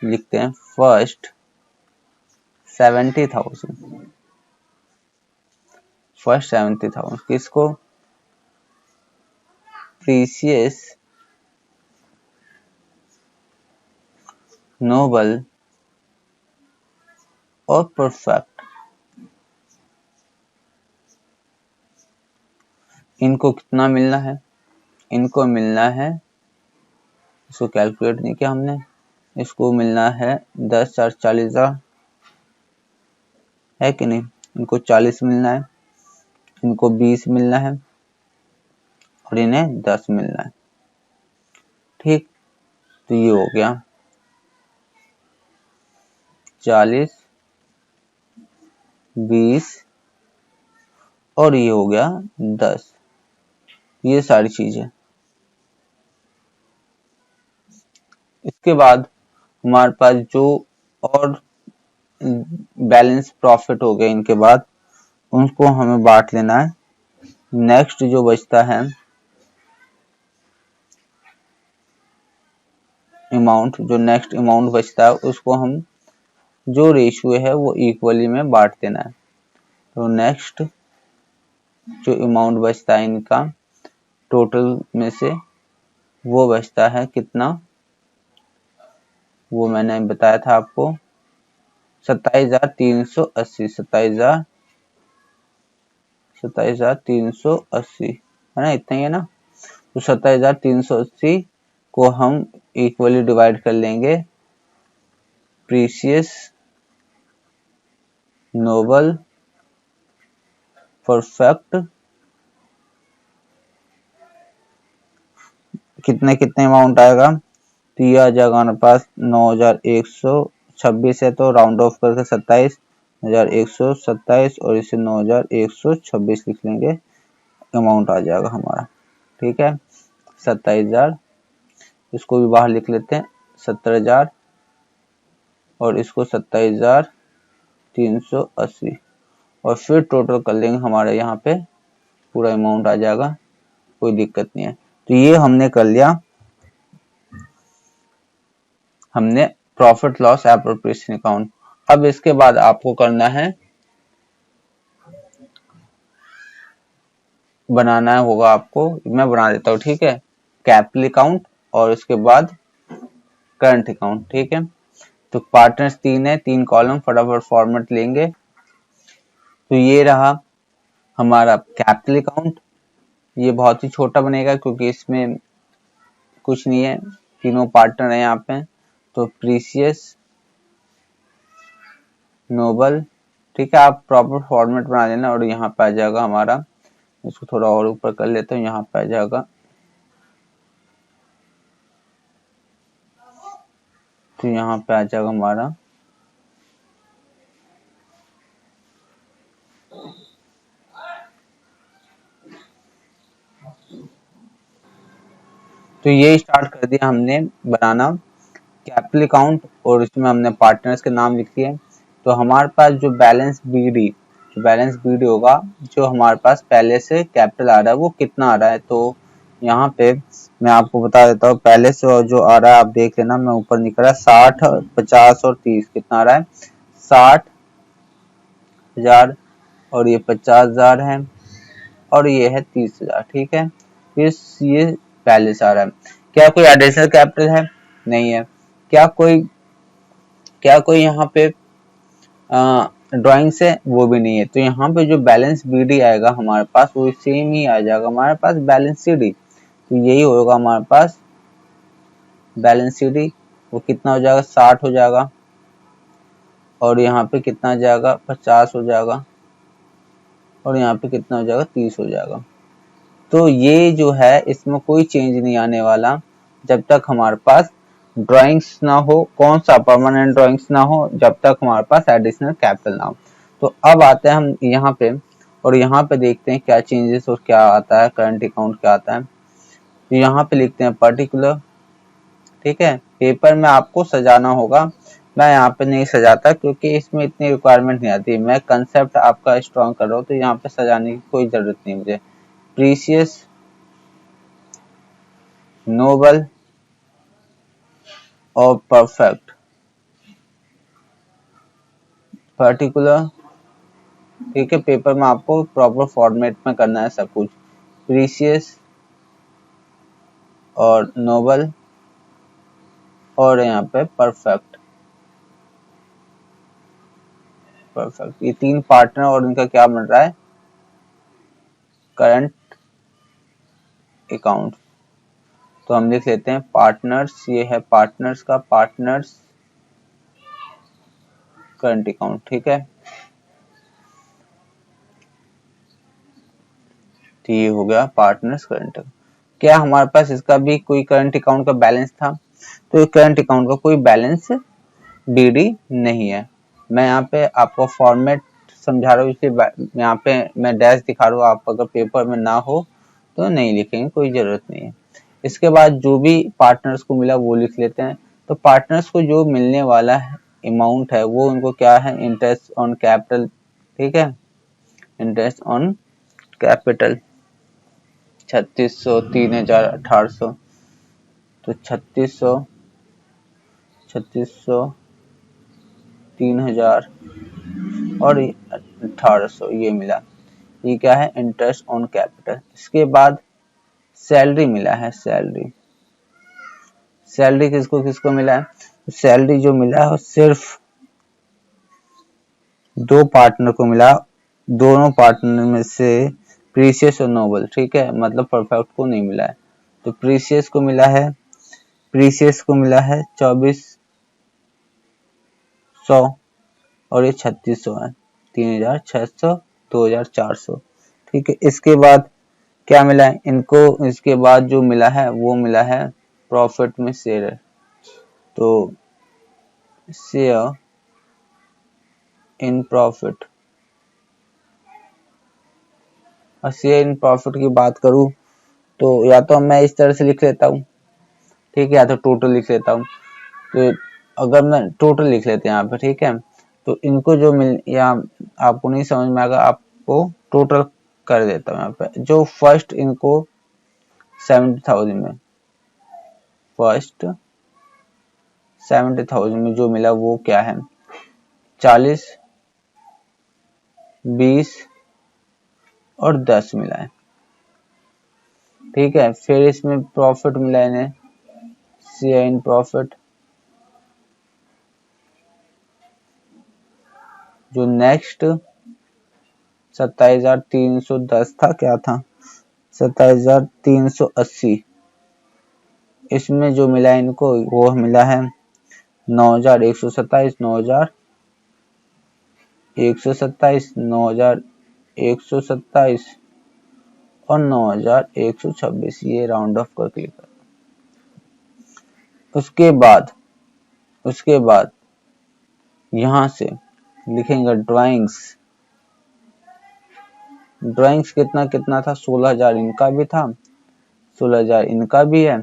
लिखते हैं, फर्स्ट 70,000, फर्स्ट 70,000 किसको, प्रीसियस, नोबल और परफेक्ट, इनको कितना मिलना है, इनको मिलना है, इसको कैलकुलेट नहीं किया हमने, इसको मिलना है 10,000, 40,000 है कि नहीं, इनको 40 मिलना है, इनको 20 मिलना है और इन्हें 10 मिलना है, ठीक। तो ये हो गया 40, 20 और ये हो गया 10, ये सारी चीजें। इसके बाद हमारे पास जो और बैलेंस प्रॉफिट हो गए इनके बाद, उनको हमें बांट लेना है। नेक्स्ट जो बचता है अमाउंट, जो नेक्स्ट अमाउंट बचता है उसको हम जो रेशियो है वो इक्वली में बांट देना है। तो नेक्स्ट जो अमाउंट बचता है इनका टोटल में से, वो बचता है कितना, वो मैंने बताया था आपको 27,380, 27,380 है ना, इतना ही है ना। तो 27,380 को हम इक्वली डिवाइड कर लेंगे, प्रीसियस, नोबल, परफेक्ट, कितने कितने अमाउंट आएगा, तो ये आ जाएगा हमारे पास 9,126 है, तो राउंड ऑफ करके 27,127 और इसे 9,126 लिख लेंगे, अमाउंट आ जाएगा हमारा, ठीक है 27,000। इसको भी बाहर लिख लेते हैं 70,000 और इसको 27,380 और फिर टोटल कर लेंगे, हमारे यहाँ पे पूरा अमाउंट आ जाएगा, कोई दिक्कत नहीं है। तो ये हमने कर लिया, हमने प्रॉफिट लॉस एप्रोप्रिएशन अकाउंट। अब इसके बाद आपको करना है, बनाना होगा आपको, मैं बना देता हूँ, ठीक है, कैपिटल अकाउंट और उसके बाद करंट अकाउंट, ठीक है। तो पार्टनर्स 3 है, 3 कॉलम, फटाफट फॉर्मेट लेंगे। तो ये रहा हमारा कैपिटल अकाउंट, ये बहुत ही छोटा बनेगा क्योंकि इसमें कुछ नहीं है, तीनों पार्टनर है यहाँ पे। तो प्रीसियस, नोबल, ठीक है, आप प्रॉपर फॉर्मेट बना लेना और यहाँ पे आ जाएगा हमारा, इसको थोड़ा और ऊपर कर लेते हैं, यहाँ पे आ जाएगा। तो यहाँ पे आ जाएगा हमारा तो ये स्टार्ट कर दिया हमने बनाना कैपिटल अकाउंट और इसमें हमने पार्टनर्स के नाम लिख दिए। तो हमारे पास जो बैलेंस बीडी होगा, जो हमारे पास पहले से कैपिटल आ रहा है वो कितना आ रहा है। तो यहाँ पे मैं आपको बता देता हूँ, पहले से जो आ रहा है आप देख लेना, मैं ऊपर निकल रहा है 60, 50 और 30, कितना आ रहा है 60,000 और ये 50,000 है और ये है 30,000, ठीक है। फिर ये पहले से आ रहा है। क्या कोई एडिशनल कैपिटल है? नहीं है। क्या कोई यहाँ पे ड्राइंग से, वो भी नहीं है। तो यहाँ पे जो बैलेंस बीडी आएगा हमारे पास वो सेम ही आ जाएगा हमारे पास बैलेंस सीडी। तो यही होगा हमारे पास बैलेंस सीडी, वो कितना हो जाएगा 60 हो जाएगा और यहाँ पे कितना आ जाएगा 50 हो जाएगा और यहाँ पे कितना हो जाएगा 30 हो जाएगा। तो ये जो है इसमें कोई चेंज नहीं आने वाला जब तक हमारे पास ड्राइंग्स ना हो, कौन सा परमानेंट ड्राइंग्स ना हो, जब तक हमारे पास एडिशनल कैपिटल ना हो। तो अब आते हैं हम यहाँ पे और यहाँ पे देखते हैं क्या चेंजेस और क्या आता है, करंट अकाउंट क्या आता है। तो यहाँ पे लिखते हैं पर्टिकुलर, ठीक है। पेपर में आपको सजाना होगा, मैं यहाँ पे नहीं सजाता क्योंकि इसमें इतनी रिक्वायरमेंट नहीं आती, मैं कंसेप्ट आपका स्ट्रॉन्ग कर रहा हूँ तो यहाँ पे सजाने की कोई जरूरत नहीं मुझे। प्रीसियस, नोबल और परफेक्ट, पर्टिकुलर, ठीक है, पेपर में आपको प्रॉपर फॉर्मेट में करना है सब कुछ। प्रीसियस और नोबल और यहाँ पे परफेक्ट, ये 3 पार्टनर और इनका क्या बन रहा है करंट अकाउंट। तो हम लिख लेते हैं पार्टनर्स, ये है पार्टनर्स का, पार्टनर्स करंट अकाउंट, ठीक है। तो ये हो गया पार्टनर्स करंट। क्या हमारे पास इसका भी कोई करंट अकाउंट का बैलेंस था? तो करंट अकाउंट का कोई बैलेंस बीडी नहीं है। मैं यहाँ पे आपको फॉर्मेट समझा रहा हूँ, इसलिए यहाँ पे मैं डैश दिखा रहा हूँ, आप अगर पेपर में ना हो तो नहीं लिखेंगे, कोई जरूरत नहीं है। इसके बाद जो भी पार्टनर्स को मिला वो लिख लेते हैं। तो पार्टनर्स को जो मिलने वाला है अमाउंट है वो उनको क्या है, इंटरेस्ट ऑन कैपिटल, ठीक है, इंटरेस्ट ऑन कैपिटल 3600, 3000, 1800। तो 3600, 3000 और 1800 ये मिला, ये क्या है इंटरेस्ट ऑन कैपिटल। इसके बाद सैलरी मिला है, सैलरी किसको किसको मिला है? सैलरी जो मिला है सिर्फ 2 पार्टनर को मिला, दोनों पार्टनर में से प्रीसियस और नोबल, ठीक है, मतलब परफेक्ट को नहीं मिला है। तो प्रीसियस को मिला है 2400 और ये 3600 है, 3600, 2400, ठीक है। इसके बाद क्या मिला है इनको? इसके बाद जो मिला है वो मिला है प्रॉफिट में शेयर, तो शेयर इन प्रॉफिट। और शेयर इन प्रॉफिट की बात करूं तो या तो मैं इस तरह से लिख लेता हूँ, ठीक है, या तो टोटल लिख लेता हूँ। तो अगर मैं टोटल लिख लेते हैं यहाँ पे, ठीक है, तो इनको जो मिल या आपको नहीं समझ में आएगा, आपको टोटल कर देता हूँ यहाँ पे। जो फर्स्ट इनको 70,000 में, फर्स्ट 70,000 में जो मिला वो क्या है, 40, 20 और 10 मिला है, ठीक है। फिर इसमें प्रॉफिट मिला इन्हें, शेयर इन प्रॉफिट, जो नेक्स्ट 27,310 था, क्या था 27,380, इसमें जो मिला इनको वो मिला है 9,127, 9,127, 9,127 और 9,126, ये राउंड ऑफ कर क्लिक कर। उसके बाद यहां से लिखेंगे ड्राइंग्स कितना कितना था, 16,000 इनका भी था, 16,000 इनका भी है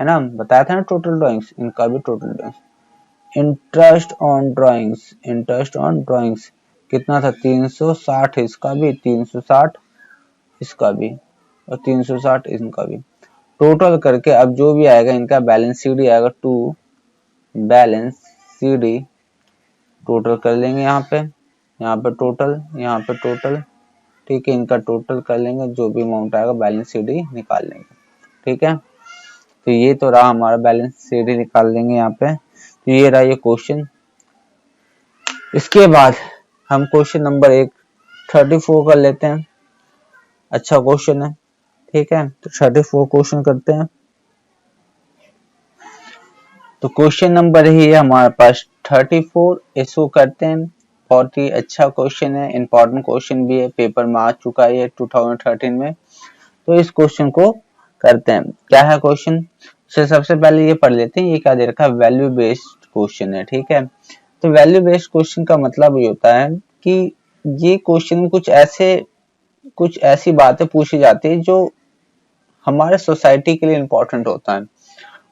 ना, बताया था ना टोटल ड्राइंग्स, इनका भी total drawings. Interest on drawings कितना था, 360 इसका भी, 360 इसका भी और 360 इनका भी। टोटल करके अब जो भी आएगा इनका बैलेंस सीडी आएगा, टू बैलेंस सीडी टोटल कर लेंगे यहाँ पे टोटल, ठीक है। इनका टोटल कर लेंगे, जो भी अमाउंट आएगा बैलेंस सीडी निकाल लेंगे, ठीक है। तो ये तो रहा हमारा बैलेंस सीडी निकाल लेंगे यहाँ पे। तो ये रहा ये क्वेश्चन। इसके बाद हम क्वेश्चन नंबर 34 कर लेते हैं। अच्छा क्वेश्चन है, ठीक है। तो 34 क्वेश्चन करते हैं। तो क्वेश्चन नंबर ही है हमारे पास 34, इसको करते हैं। बहुत ही अच्छा क्वेश्चन है, इंपॉर्टेंट क्वेश्चन भी है, पेपर में आ चुका है 2013 में। तो इस क्वेश्चन को करते हैं। क्या है क्वेश्चन, सबसे पहले ये पढ़ लेते हैं। ये क्या दे रखा है, वैल्यू बेस्ड क्वेश्चन है, ठीक है। तो वैल्यू बेस्ड क्वेश्चन का मतलब ये होता है कि ये क्वेश्चन कुछ ऐसी बातें पूछी जाती है जो हमारे सोसाइटी के लिए इम्पोर्टेंट होता है।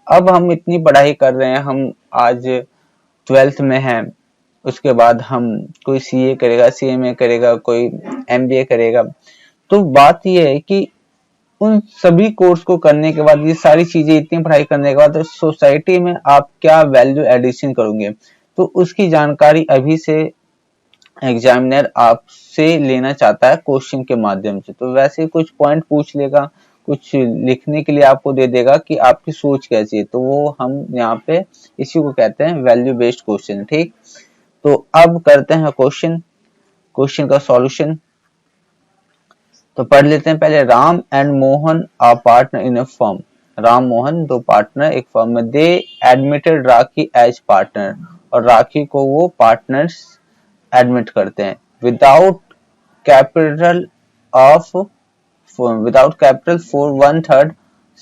अब हम इतनी पढ़ाई कर रहे हैं, हम आज 12th में हैं, उसके बाद हम कोई सीए करेगा, सीएमए करेगा, कोई एमबीए करेगा। तो बात ये है कि उन सभी कोर्स को करने के बाद, ये सारी चीजें इतनी पढ़ाई करने के बाद, तो सोसाइटी में आप क्या वैल्यू एडिशन करोगे, तो उसकी जानकारी अभी से एग्जामिनर आपसे लेना चाहता है क्वेश्चन के माध्यम से। तो वैसे कुछ पॉइंट पूछ लेगा, कुछ लिखने के लिए आपको दे देगा कि आपकी सोच कैसी है। तो वो हम यहाँ पे इसी को कहते हैं वैल्यू बेस्ड क्वेश्चन, ठीक। तो अब करते हैं क्वेश्चन का सॉल्यूशन। तो पढ़ लेते हैं पहले। Ram and Mohan are partner in a firm. Ram Mohan दो पार्टनर एक फर्म में। They admitted Rakhi as partner, और राखी को वो पार्टनर्स एडमिट करते हैं। Without capital for 1/3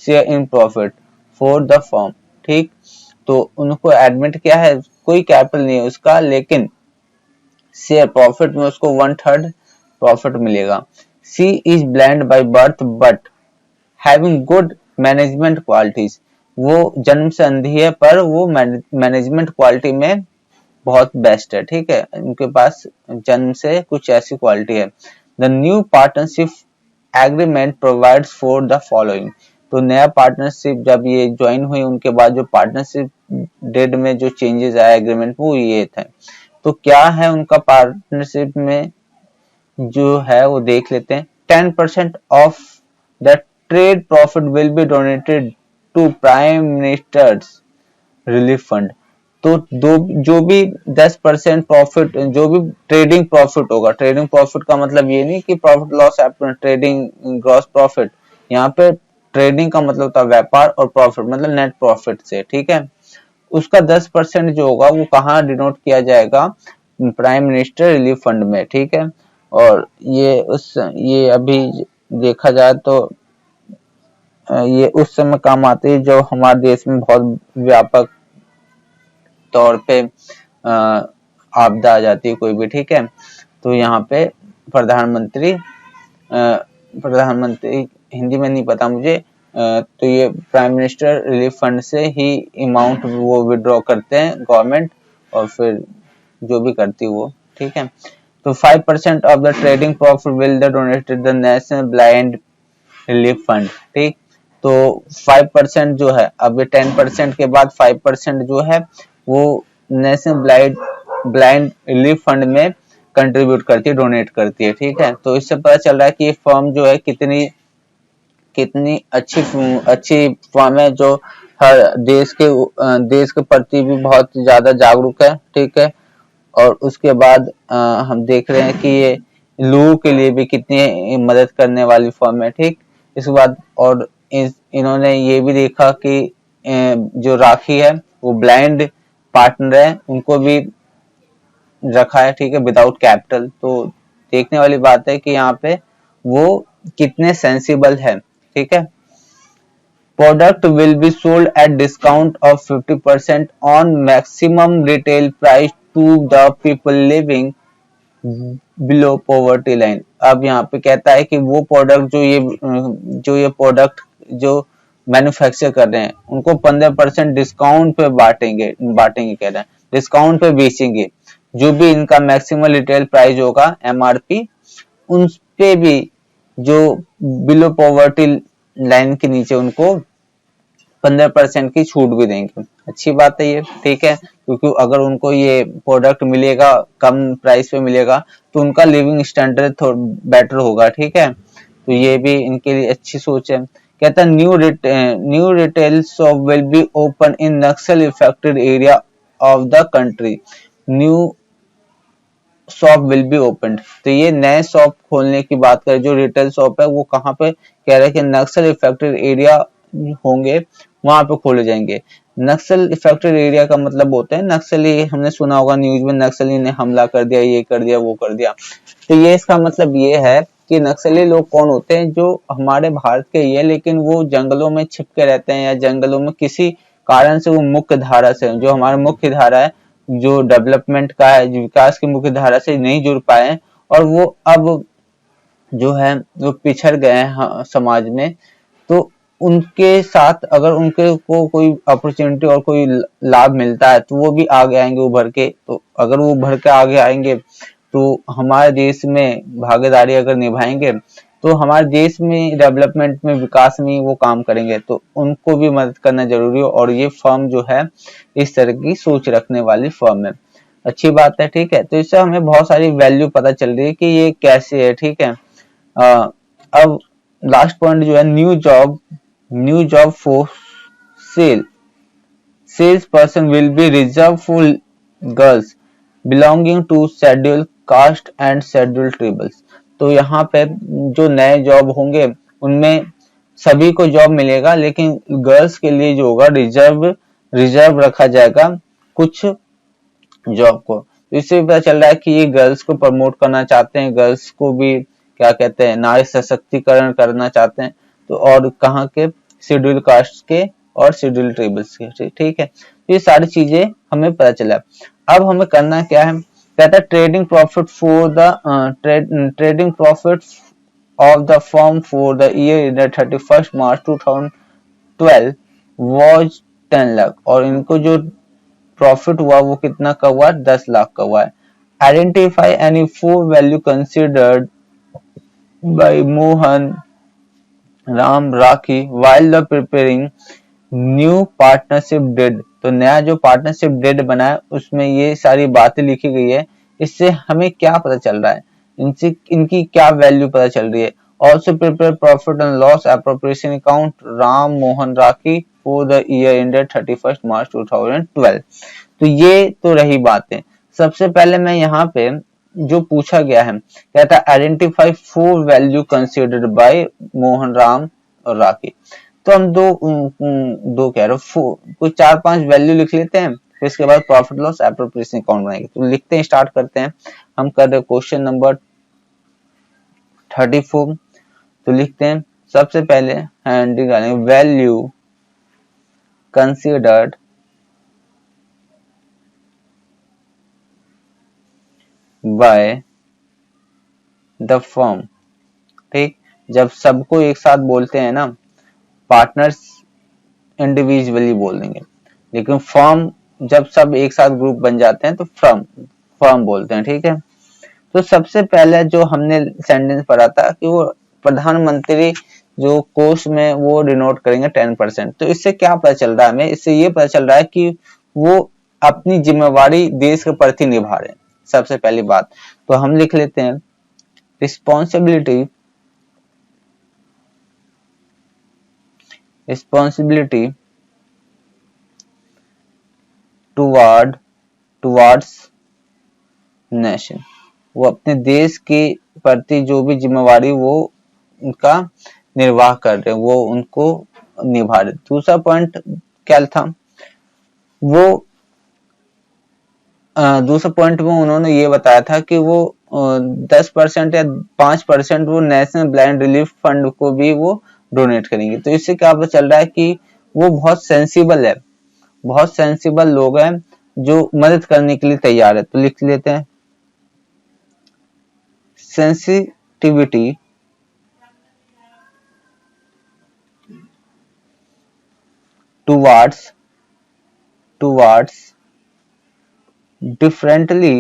share in profit for the firm, ठीक। तो उनको एडमिट किया है, कोई कैपिटल नहीं है उसका, लेकिन शेयर प्रॉफिट में उसको 1/3 प्रॉफिट मिलेगा। C is blind by birth but having good management qualities. वो जन्म से अंधी है पर वो मैनेजमेंट क्वालिटी में बहुत बेस्ट है, ठीक है। उनके पास जन्म से कुछ ऐसी क्वालिटी है। The new partnership agreement provides for the following. तो नया पार्टनरशिप जब ये ज्वाइन हुई, उनके बाद जो पार्टनरशिप डेट में जो चेंजेस आया एग्रीमेंट, वो ये थे। तो क्या है उनका पार्टनरशिप में जो है वो देख लेते हैं। 10% of the trade profit will be donated to prime minister's relief fund. तो जो भी 10% प्रॉफिट, जो भी ट्रेडिंग प्रॉफिट होगा, ट्रेडिंग प्रॉफिट का मतलब ये नहीं कि profit loss trading gross profit, यहाँ पे ट्रेडिंग का मतलब था व्यापार और प्रॉफिट मतलब नेट प्रॉफिट से, ठीक है। उसका 10% जो होगा वो कहाँ डिनोट किया जाएगा, प्राइम मिनिस्टर रिलीफ फंड में, ठीक है। और ये अभी देखा जाए तो ये उस समय काम आती है जो हमारे देश में बहुत व्यापक तौर पे आपदा आ जाती है कोई भी, ठीक है। तो यहाँ पे प्रधानमंत्री हिंदी में नहीं पता मुझे, तो ये प्राइम मिनिस्टर रिलीफ फंड से ही अमाउंट वो विड्रॉ करते हैं गवर्नमेंट, और फिर जो भी करती वो, ठीक है। तो 5% of the trading profit will the donated the national blind relief fund, ठीक। तो 5% जो है, अब ये 10% के बाद 5% जो है वो नेशनल ब्लाइंड रिलीफ फंड में कंट्रीब्यूट करती है, डोनेट करती है, ठीक है। तो इससे पता चल रहा है कि ये फर्म जो है कितनी कितनी अच्छी अच्छी फर्म है, जो हर देश के प्रति भी बहुत ज्यादा जागरूक है, ठीक है। और उसके बाद हम देख रहे हैं कि ये लोगों के लिए भी कितनी मदद करने वाली फर्म है, ठीक। इसके बाद और इन्होंने ये भी देखा कि जो राखी है वो ब्लाइंड पार्टनर है, उनको भी रखा है, ठीक है, विदाउट कैपिटल। तो देखने वाली बात है कि यहाँ पे वो कितने सेंसिबल है, ठीक है। Product will be sold at discount of 50% on maximum retail price to the people living below poverty line। अब यहाँ पे कहता है कि वो प्रोडक्ट जो ये प्रोडक्ट जो मैन्युफैक्चर कर रहे हैं उनको 15% डिस्काउंट पे बांटेंगे कह रहे हैं, डिस्काउंट पे बेचेंगे। जो भी इनका मैक्सिमम रिटेल प्राइस होगा MRP, उन पे भी जो बिलो पॉवर्टी लाइन के नीचे उनको 15% की छूट भी देंगे। अच्छी बात है ये, ठीक है, क्योंकि अगर उनको ये प्रोडक्ट मिलेगा, कम प्राइस पे मिलेगा, तो उनका लिविंग स्टैंडर्ड बेटर होगा, ठीक है। तो ये भी इनके लिए अच्छी सोच है। कहता है new retail shop will be open in Naxal affected area of the country. New shop will be opened, तो ये नए शॉप खोलने की बात करें, जो रिटेल शॉप है वो कहाँ पे कह रहे हैं कि नक्सल इफेक्टेड एरिया होंगे वहां पे खोले जाएंगे। नक्सल इफेक्टेड एरिया का मतलब होता है नक्सली, हमने सुना होगा न्यूज में, नक्सली ने हमला कर दिया, ये कर दिया, वो कर दिया। तो ये इसका मतलब ये है कि नक्सली लोग कौन होते हैं, जो हमारे भारत के ही है लेकिन वो जंगलों में छिप के रहते हैं, या जंगलों में किसी कारण से वो मुख्य धारा से, जो हमारा मुख्य धारा है, जो डेवलपमेंट का है, जो विकास की मुख्य धारा से नहीं जुड़ पाए, और वो अब जो है वो पिछड़ गए हैं समाज में। तो उनके साथ अगर उनके को कोई अपॉर्चुनिटी और कोई लाभ मिलता है तो वो भी आगे आएंगे उभर के। तो अगर वो उभर के आगे आएंगे तो हमारे देश में भागीदारी अगर निभाएंगे तो हमारे देश में डेवलपमेंट में, विकास में वो काम करेंगे, तो उनको भी मदद करना जरूरी है। और ये फर्म जो है इस तरह की सोच रखने वाली फर्म है। अच्छी बात है, ठीक है। तो इससे हमें बहुत सारी वैल्यू पता चल रही है कि ये कैसे है, ठीक है। अब लास्ट पॉइंट जो है, new job for sales person will be reserve for girls belonging to schedule caste and schedule tribals. तो यहाँ पे जो नए जॉब होंगे उनमें सभी को जॉब मिलेगा, लेकिन गर्ल्स के लिए जो होगा रिजर्व रखा जाएगा कुछ जॉब को। तो इससे पता चल रहा है कि ये गर्ल्स को प्रमोट करना चाहते हैं, गर्ल्स को भी क्या कहते हैं, नारी सशक्तिकरण करना चाहते हैं। तो और कहाँ के, शेड्यूल कास्ट के और शेड्यूल ट्राइबल्स के, ठीक है। तो ये सारी चीजें हमें पता चला। अब हमें करना क्या है, कहता है trading profit of the firm for the year 31 March 2012 was 10 lakh, और इनको जो प्रॉफिट हुआ वो कितना का हुआ, 10 लाख का हुआ है। Identify any four value considered bye Mohan Ram rakhi while the preparing new partnership dead. तो नया जो पार्टनरशिप डेड बना है उसमें ये सारी बातें लिखी गई है। इससे हमें क्या पता चल रहा है, इनसे इनकी क्या वैल्यू पता चल रही है। Also prepare profit and loss appropriation account Ram Mohan rakhi for the year ended 31 मार्च 2012। तो ये तो रही बातें। सबसे पहले मैं यहाँ पे जो पूछा गया है, कहता है identify four value considered bye Mohan Ram और राखी। तो हम दो कह रहे हो, कुछ 4-5 वैल्यू लिख लेते हैं, फिर इसके बाद प्रॉफिट लॉस एप्रोप्रिएशन अकाउंट बनाएंगे। तो लिखते हैं, स्टार्ट करते हैं। हम कर रहे क्वेश्चन नंबर 34। तो लिखते हैं सबसे पहले हैंडिंग डालेंगे, value considered bye the firm, ठीक। जब सबको एक साथ बोलते हैं ना, पार्टनर्स इंडिविजुअली बोल देंगे, लेकिन फर्म जब सब एक साथ ग्रुप बन जाते हैं तो फर्म फर्म बोलते हैं, ठीक है। तो सबसे पहले जो हमने सेंटेंस पढ़ा था कि वो प्रधानमंत्री जो कोष में वो डिनोट करेंगे 10%। तो इससे क्या पता चल रहा है हमें, इससे ये पता चल रहा है कि वो अपनी जिम्मेवारी देश के प्रति निभा रहे हैं, सबसे पहली बात। तो हम लिख लेते हैं रिस्पॉन्सिबिलिटी टुवार्ड्स नेशन। वो अपने देश के प्रति जो भी जिम्मेवारी वो उनका निर्वाह कर रहे हैं, वो उनको निभा रहे। दूसरा पॉइंट क्या था, वो दूसरे पॉइंट में उन्होंने ये बताया था कि वो 10% या 5% वो नेशनल ब्लाइंड रिलीफ फंड को भी वो डोनेट करेंगे। तो इससे क्या पता चल रहा है कि वो बहुत सेंसिबल है, बहुत सेंसिबल लोग हैं जो मदद करने के लिए तैयार है। तो लिख लेते हैं sensitivity towards differently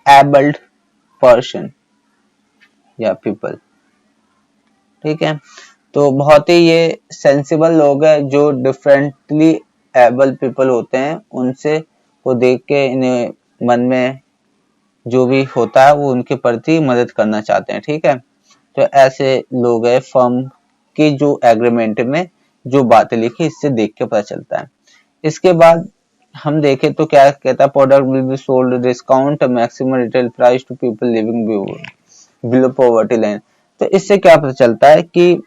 abled person या पीपल, ठीक है। तो बहुत ही ये सेंसिबल लोग हैं जो डिफरेंटली एबल पीपल होते हैं, उनसे को देख के इन्हें मन में जो भी होता है वो उनके प्रति मदद करना चाहते हैं, ठीक है। तो ऐसे लोग हैं फर्म की जो एग्रीमेंट में जो बातें लिखी, इससे देख के पता चलता है। इसके बाद हम देखें तो क्या कहता है, product will be sold discount maximum retail price to people living below poverty line. तो इससे क्या पता चलता है कि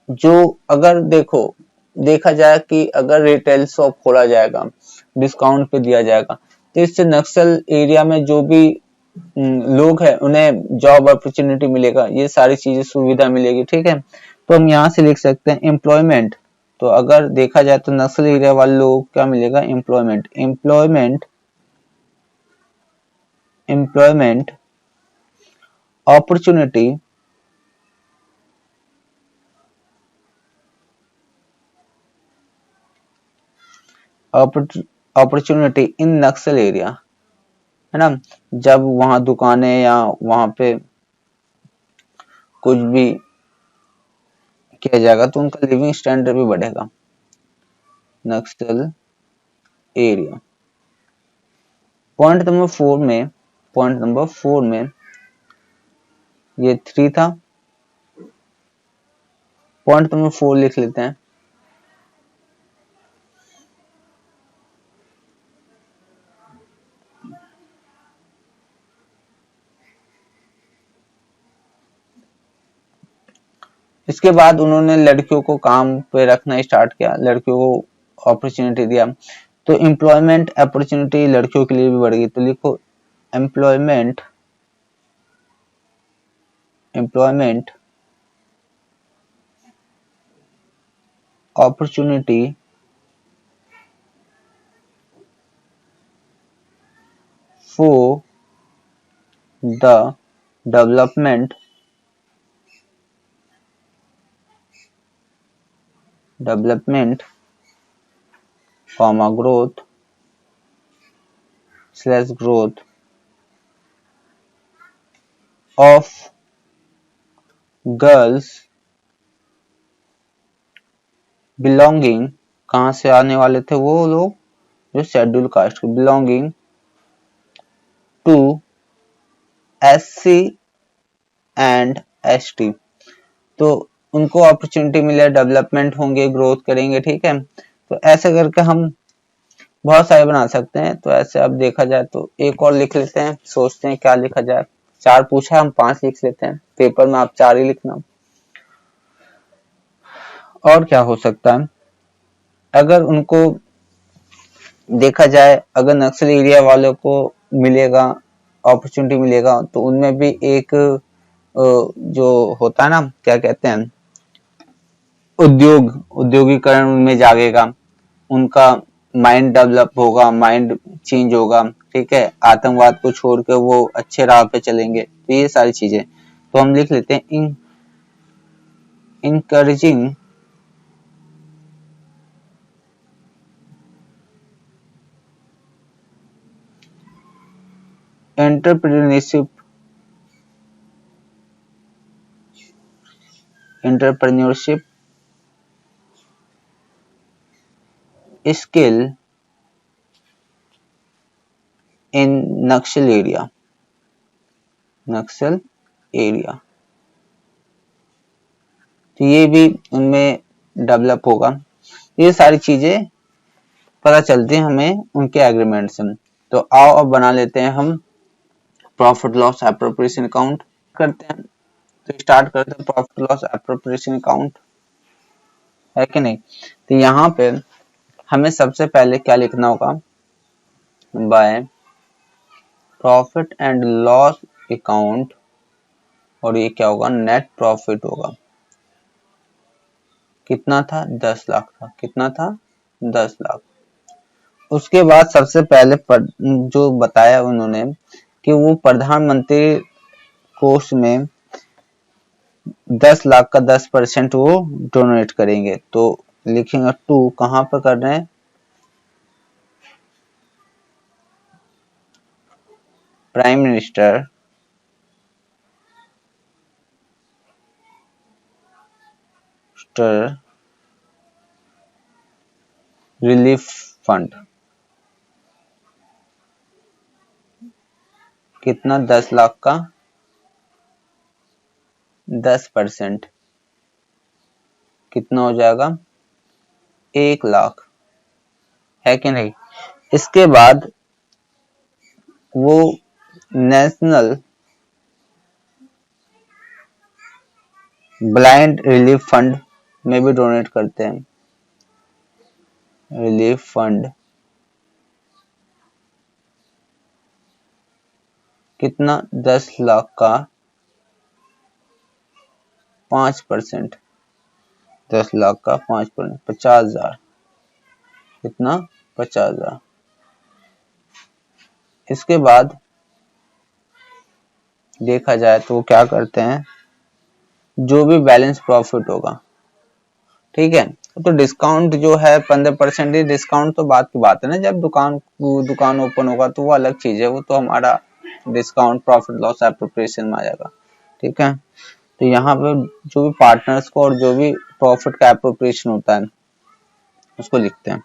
जो अगर देखा जाए कि अगर रिटेल शॉप खोला जाएगा, डिस्काउंट पे दिया जाएगा, तो इससे नक्सल एरिया में जो भी लोग हैं उन्हें जॉब अपॉर्चुनिटी मिलेगा, ये सारी चीजें सुविधा मिलेगी, ठीक है। तो हम यहाँ से लिख सकते हैं एम्प्लॉयमेंट। तो अगर देखा जाए तो नक्सल एरिया वाले लोग क्या मिलेगा, employment opportunity in Naxal area, है ना। जब वहां दुकानें या वहां पे कुछ भी किया जाएगा तो उनका लिविंग स्टैंडर्ड भी बढ़ेगा, नक्सल एरिया। पॉइंट नंबर 4 में ये 3 था, पॉइंट नंबर 4 लिख लेते हैं इसके बाद उन्होंने लड़कियों को काम पे रखना स्टार्ट किया, लड़कियों को अपॉर्चुनिटी दिया। तो एम्प्लॉयमेंट अपॉर्चुनिटी लड़कियों के लिए भी बढ़ गई। तो लिखो employment opportunity for the development growth of girls belonging, कहां से आने वाले थे वो लोग, जो शेड्यूल कास्ट के, belonging to SC and ST। तो उनको अपॉर्चुनिटी मिले, डेवलपमेंट होंगे, ग्रोथ करेंगे, ठीक है। तो ऐसे करके हम बहुत सारे बना सकते हैं। तो ऐसे अब देखा जाए तो एक और लिख लेते हैं, सोचते हैं क्या लिखा जाए। 4 पूछा है, हम 5 लिख लेते हैं, पेपर में आप 4 ही लिखना। और क्या हो सकता है, अगर उनको देखा जाए, अगर नक्सल एरिया वालों को मिलेगा, अपॉर्चुनिटी मिलेगा, तो उनमें भी एक जो होता है ना, क्या कहते हैं, उद्योगीकरण उनमें जागेगा, उनका माइंड डेवलप होगा, माइंड चेंज होगा, ठीक है। आतंकवाद को छोड़ के वो अच्छे राह पे चलेंगे। तो ये सारी चीजें तो हम लिख लेते हैं encouraging entrepreneurship skill in Naxal area. तो ये भी उनमें डेवलप होगा। ये सारी चीजें पता चलती हैं हमें उनके एग्रीमेंट से। तो आओ अब बना लेते हैं हम प्रॉफिट लॉस एप्रोप्रिएशन अकाउंट करते हैं। तो स्टार्ट करते हैं प्रॉफिट लॉस एप्रोप्रिएशन अकाउंट, है कि नहीं। तो यहाँ पे हमें सबसे पहले क्या लिखना होगा, by profit and loss account, और ये क्या होगा, नेट प्रॉफिट होगा। कितना था, 10 लाख था। कितना था, 10 लाख। उसके बाद सबसे पहले जो बताया उन्होंने कि वो प्रधानमंत्री कोष में 10 लाख का 10% वो डोनेट करेंगे। तो लिखेंगे 2 कहां पर कर रहे हैं, प्राइम मिनिस्टर रिलीफ फंड। कितना, 10 लाख का 10% कितना हो जाएगा, 1 लाख, है कि नहीं। इसके बाद वो नेशनल ब्लाइंड रिलीफ फंड में भी डोनेट करते हैं। रिलीफ फंड कितना, 10 लाख का 5%, 10 लाख का 5%, 50,000। कितना, 50,000। इसके बाद देखा जाए तो वो क्या करते हैं, जो भी बैलेंस प्रॉफिट होगा, ठीक है। तो डिस्काउंट जो है 15% डिस्काउंट तो बात की बात है ना, जब दुकान ओपन होगा तो वो अलग चीज है, वो तो हमारा डिस्काउंट प्रॉफिट लॉस एप्रोप्रिएशन में आ जाएगा, ठीक है। तो यहाँ पे जो भी पार्टनर्स को और जो भी प्रॉफिट का एप्रोप्रिएशन होता है उसको लिखते हैं,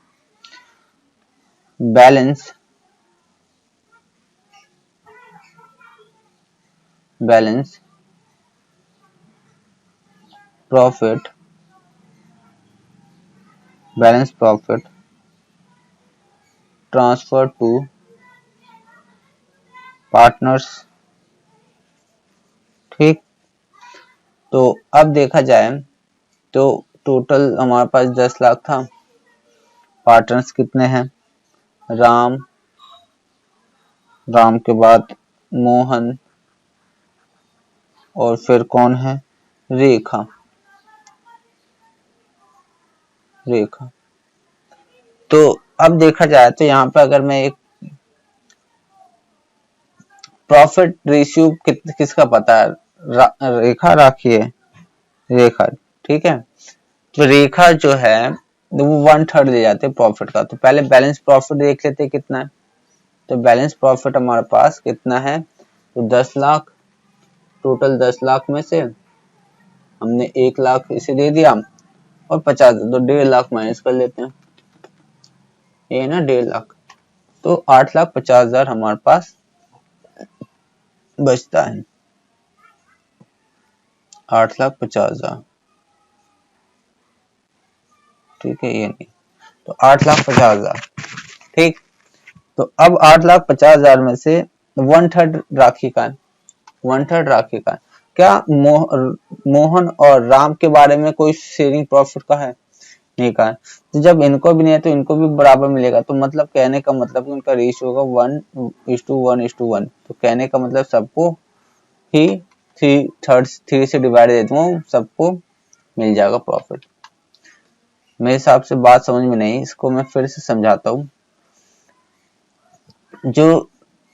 balance profit transfer to partners, ठीक। तो अब देखा जाए तो टोटल हमारे पास 10 लाख था। पार्टनर्स कितने हैं, राम के बाद मोहन, और फिर कौन है, रेखा। तो अब देखा जाए तो यहाँ पे अगर मैं एक प्रॉफिट रेशियो किसका पता है, रेखा राखी है, रेखा, ठीक है। तो रेखा जो है वो 1/3 ले जाते हैं प्रॉफिट का। तो पहले बैलेंस प्रॉफिट देख लेते हैं कितना है। तो बैलेंस प्रॉफिट हमारे पास कितना है, तो 10 लाख, टोटल 10 लाख में से हमने 1 लाख इसे दे दिया और 50, तो 1.5 लाख माइनस कर लेते हैं, ये ना 1.5 लाख। तो 8,50,000 हमारे पास बचता है, 8,50,000, ठीक है। ये नहीं, तो 8,50,000, ठीक। तो अब 8,50,000 में से 1/3 राखी का है, 1/3 राखी का है। क्या मोहन और राम के बारे में कोई शेयरिंग प्रॉफिट का है, नहीं का है। तो जब इनको भी नहीं है तो इनको भी बराबर मिलेगा। तो मतलब कहने का मतलब कि उनका रेशियो होगा 1:1:1। तो कहने का मतलब सबको ही 3 से डिवाइड दे दूंगा, सबको मिल जाएगा प्रॉफिट। मेरे हिसाब से बात समझ में नहीं, इसको मैं फिर से समझाता हूँ। जो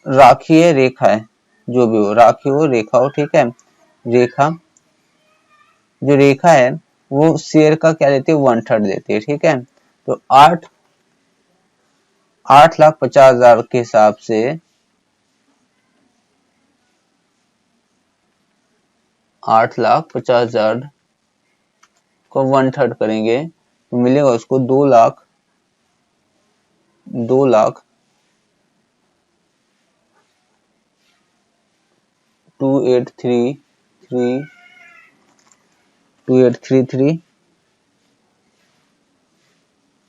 राखी रेखा है, जो भी हो, राखी हो रेखा हो, ठीक है। रेखा, जो रेखा है वो शेयर का क्या देती है, 1/3 देती है। ठीक है, तो 8,50,000 के हिसाब से 8,50,000 को 1/3 करेंगे तो मिलेगा उसको 2,00,000 2833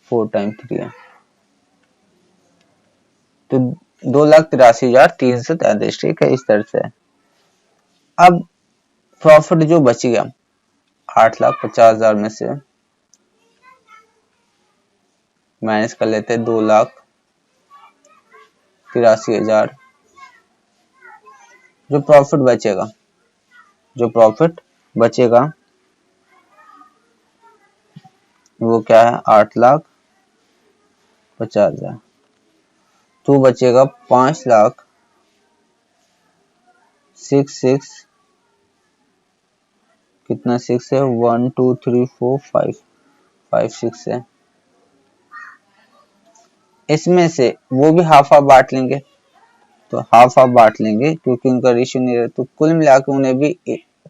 4 टाइम 3 है, तो 2,83,333। ठीक है, इस तरह से। अब प्रॉफिट जो बच गया 8,50,000 में से माइनस कर लेते हैं 2,83,000। जो प्रॉफिट बचेगा वो क्या है, 8,50,000। तो बचेगा 5,66,000 कितना 6 है, 1 2 3 4 5 5 6 है। इसमें से वो भी हाफ बांट लेंगे, तो हाफ बांट लेंगे क्योंकि उनका रेशियो नहीं रहा, तो कुल मिला के उन्हें भी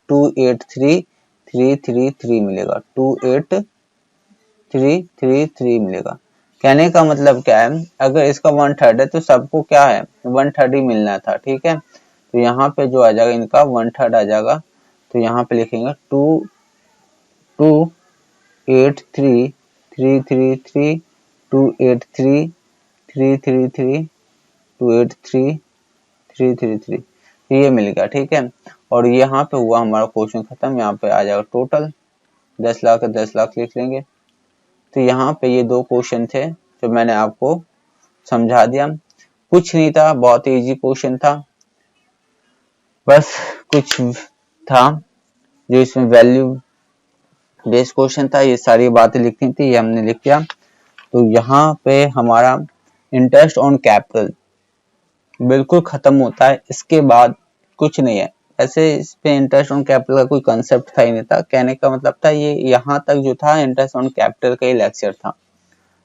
2,83,333 मिलेगा, 2,83,333 मिलेगा। कहने का मतलब क्या है, अगर इसका 1/3 है तो सबको क्या है, 1/3 ही मिलना था। ठीक है, तो यहाँ पे जो आ जाएगा इनका 1/3 आ जाएगा, तो यहाँ पे लिखेंगे 2,83,333 2,83,333 2,83,333, तो ये मिल गया। ठीक है, और यहाँ पे हुआ हमारा क्वेश्चन खत्म। यहाँ पे आ जाएगा टोटल 10 लाख 10 लाख लिख लेंगे। तो यहाँ पे ये 2 क्वेश्चन थे जो मैंने आपको समझा दिया। कुछ नहीं था, बहुत इजी क्वेश्चन था, बस कुछ था जो इसमें वैल्यू बेस्ड क्वेश्चन था, ये सारी बातें लिखनी थी, ये हमने लिख दिया। तो यहाँ पे हमारा इंटरेस्ट ऑन कैपिटल बिल्कुल खत्म होता है, इसके बाद कुछ नहीं है। ऐसे इस पे इंटरेस्ट ऑन कैपिटल का कोई कंसेप्ट था ही नहीं था। कहने का मतलब था ये यहाँ तक जो था इंटरेस्ट ऑन कैपिटल का ही लेक्चर था,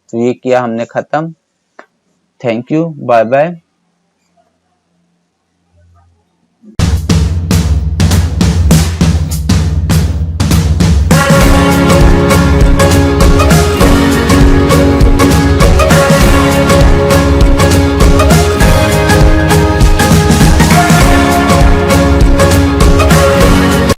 तो ये किया हमने खत्म। Thank you, bye bye.